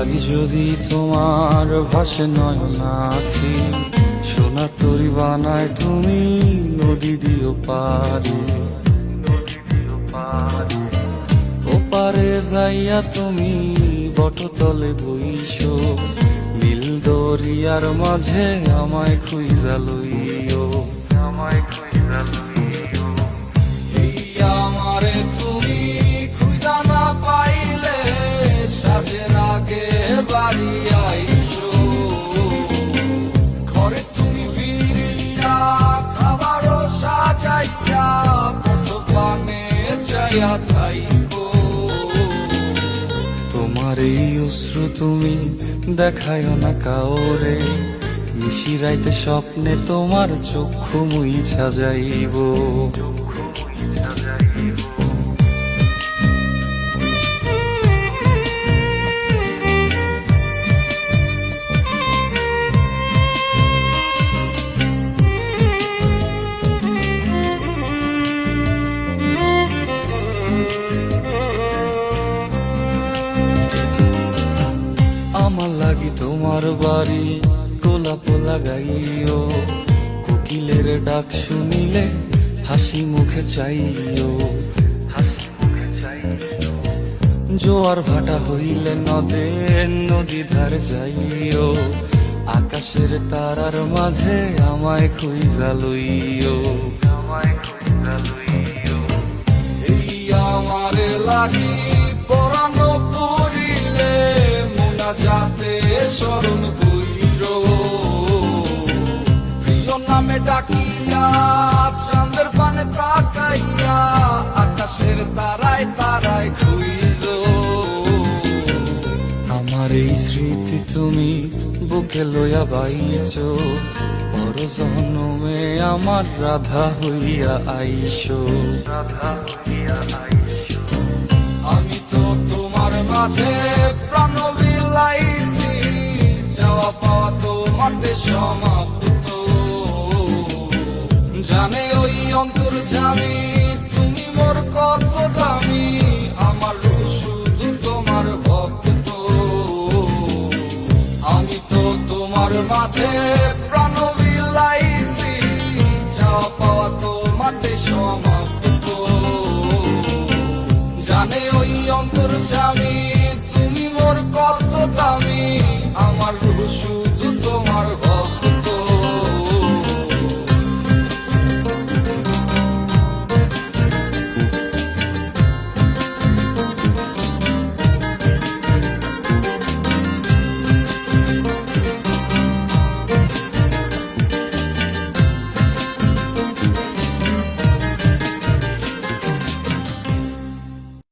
লাগি যদি তোমার ভাসে নয়নাখি, সোনা তরি বানায় তুমি নদী দিও পারে। ওপারে যাইয়া তুমি বটতলে বইসো, নীল দরিয়ার মাঝে আমায় খুঁজা লইও, আমায় খুঁজা লইও। এই আমারে তুমি খুঁজা না পাইলে সাজের আগে বাড়ি আইসো, ঘরে তুমি ফিরিয়া খাবারও সাজাইয়া পথ পানে চাইয়া থাইকো। তোমার এই অশ্রু তুমি দেখায় না কাউরে, নিশিরাইতে স্বপ্নে তোমার চক্ষু মুইছা যাইব। আমার লাগি তোমার বাড়ি গোলাপ লাগাইও, কোকিলের ডাক শুনিলে হাসি মুখে চাইও। জোয়ার ভাটা হইলে নদে নদী ধার যাইও, আকাশের তারার মাঝে আমায় খুঁজা লইও, আমায় খুঁজা লইও। এই আমারে লাগি পরানো পড়িলে যাতে স্মরণ কইরো, প্রিয় নামে ডাকিয়া চাঁদের পানে তাকাইয়া আকাশের তারায় তারায় খুঁজো। আমার এই স্মৃতি তুমি বুকে লইয়া বাইছো, পর জন্মে আমার রাধা হইয়া আইসো, রাধা হইয়া আইসো। আমি তো তোমার মাঝে প্রাণ বিলাইছি, যাওয়া পাওয়া তোমাতে সমাপ্ত। জানে ওই অন্তর্যামী তুমি মোর কত দামি, আমার শুধু তোমার ভক্ত। আমি তো তোমার মাঝে প্রাণ বিলাইছি, যাওয়া পাওয়া তোমাতে সমাপ্ত। জানে ওই অন্তর্যামী তুমি মোর কত দামি, আমার রূপ